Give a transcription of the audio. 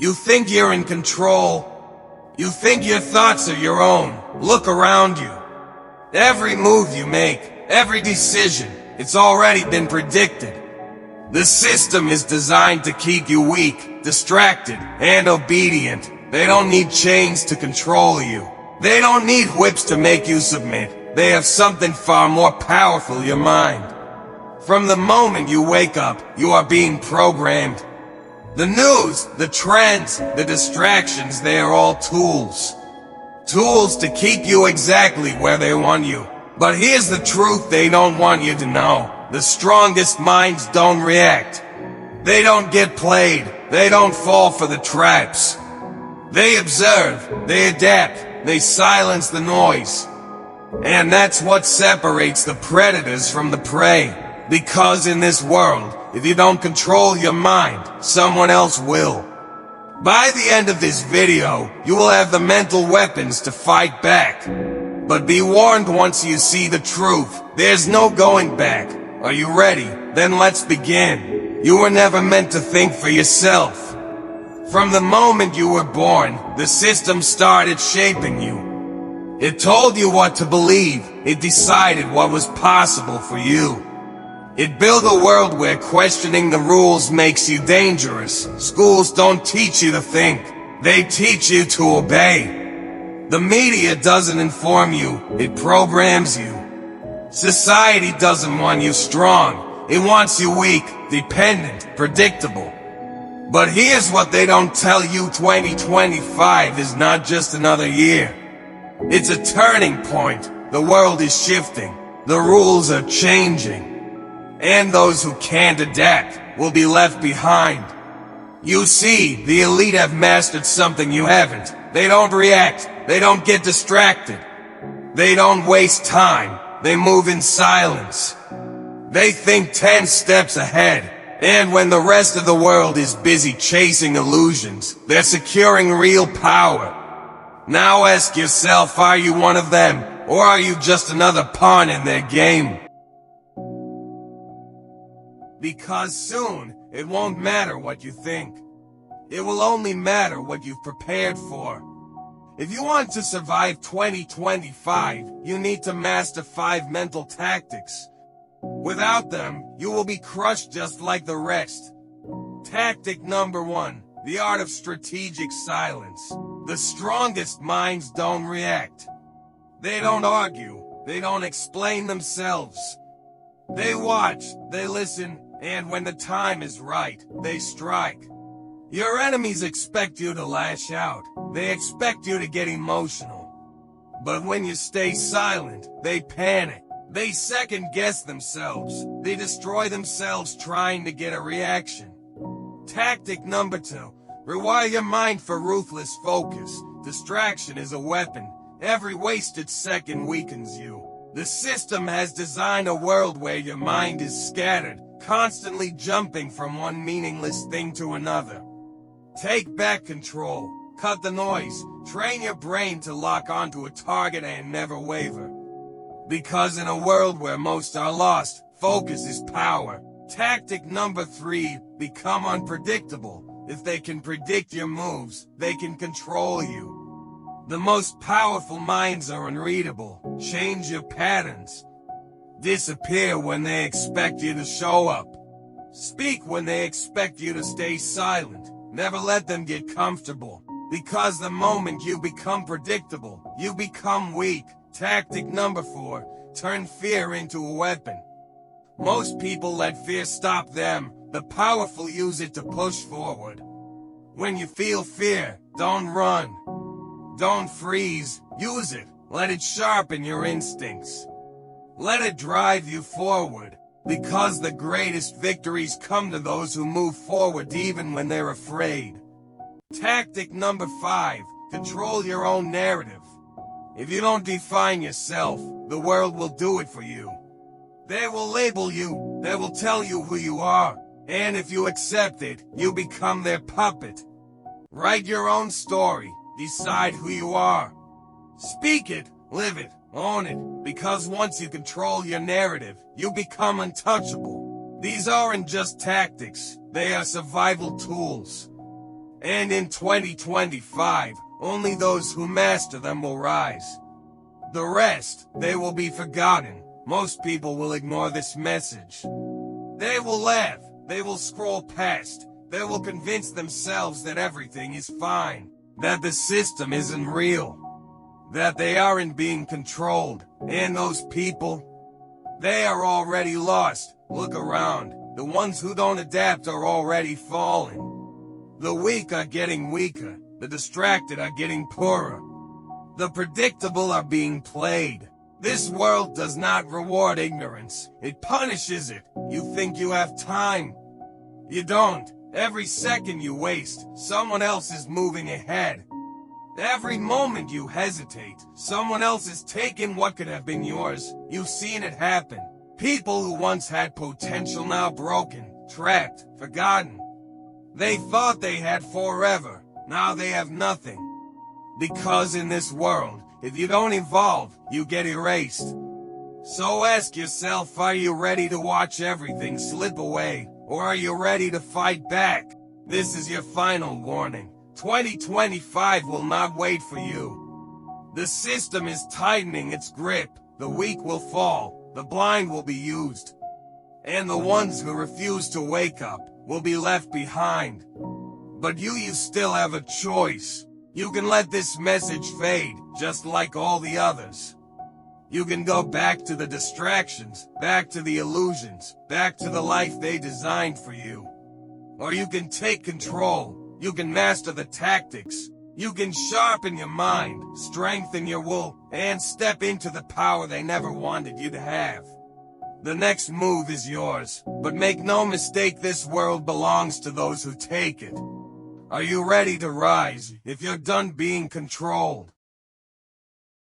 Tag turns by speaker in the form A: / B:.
A: You think you're in control. You think your thoughts are your own. Look around you. Every move you make, every decision, it's already been predicted. The system is designed to keep you weak, distracted, and obedient. They don't need chains to control you. They don't need whips to make you submit. They have something far more powerful, your mind. From the moment you wake up, you are being programmed. The news, the trends, the distractions, they are all tools. Tools to keep you exactly where they want you. But here's the truth they don't want you to know. The strongest minds don't react. They don't get played. They don't fall for the traps. They observe, they adapt, they silence the noise. And that's what separates the predators from the prey. Because in this world, if you don't control your mind, someone else will. By the end of this video, you will have the mental weapons to fight back. But be warned, once you see the truth, there's no going back. Are you ready? Then let's begin. You were never meant to think for yourself. From the moment you were born, the system started shaping you. It told you what to believe. It decided what was possible for you. It built a world where questioning the rules makes you dangerous. Schools don't teach you to think. They teach you to obey. The media doesn't inform you. It programs you. Society doesn't want you strong. It wants you weak, dependent, predictable. But here's what they don't tell you. 2025 is not just another year. It's a turning point. The world is shifting. The rules are changing. And those who can't adapt will be left behind. You see, the elite have mastered something you haven't. They don't react. They don't get distracted. They don't waste time. They move in silence. They think 10 steps ahead. And when the rest of the world is busy chasing illusions, they're securing real power. Now ask yourself, are you one of them? Or are you just another pawn in their game? Because soon, it won't matter what you think. It will only matter what you've prepared for. If you want to survive 2025, you need to master 5 mental tactics. Without them, you will be crushed just like the rest. Tactic number 1, the art of strategic silence. The strongest minds don't react. They don't argue. They don't explain themselves. They watch, they listen, and when the time is right, they strike. Your enemies expect you to lash out. They expect you to get emotional. But when you stay silent, they panic. They second-guess themselves. They destroy themselves trying to get a reaction. Tactic number 2. Rewire your mind for ruthless focus. Distraction is a weapon. Every wasted second weakens you. The system has designed a world where your mind is scattered, constantly jumping from one meaningless thing to another. Take back control. Cut the noise. Train your brain to lock onto a target and never waver. Because in a world where most are lost, focus is power. Tactic number 3, become unpredictable. If they can predict your moves, they can control you. The most powerful minds are unreadable. Change your patterns. Disappear when they expect you to show up. Speak when they expect you to stay silent. Never let them get comfortable. Because the moment you become predictable, you become weak. Tactic number 4, turn fear into a weapon. Most people let fear stop them. The powerful use it to push forward. When you feel fear, don't run. Don't freeze. Use it. Let it sharpen your instincts. Let it drive you forward. Because the greatest victories come to those who move forward even when they're afraid. Tactic number 5, control your own narrative. If you don't define yourself, the world will do it for you. They will label you. They will tell you who you are. And if you accept it, you become their puppet. Write your own story. Decide who you are. Speak it, live it, own it. Because once you control your narrative, you become untouchable. These aren't just tactics. They are survival tools. And in 2025, only those who master them will rise. The rest, they will be forgotten. Most people will ignore this message. They will laugh, they will scroll past, they will convince themselves that everything is fine, that the system isn't real, that they aren't being controlled, and those people, they are already lost. Look around, the ones who don't adapt are already falling. The weak are getting weaker, the distracted are getting poorer. The predictable are being played. This world does not reward ignorance, it punishes it. You think you have time? You don't. Every second you waste, someone else is moving ahead. Every moment you hesitate, someone else is taking what could have been yours. You've seen it happen. People who once had potential now broken, trapped, forgotten. They thought they had forever, now they have nothing. Because in this world, if you don't evolve, you get erased. So ask yourself, are you ready to watch everything slip away, or are you ready to fight back? This is your final warning. 2025 will not wait for you. The system is tightening its grip. The weak will fall, the blind will be used, and the ones who refuse to wake up will be left behind. But you still have a choice. You can let this message fade, just like all the others. You can go back to the distractions, back to the illusions, back to the life they designed for you. Or you can take control. You can master the tactics. You can sharpen your mind, strengthen your will, and step into the power they never wanted you to have. The next move is yours, but make no mistake, this world belongs to those who take it. Are you ready to rise if you're done being controlled?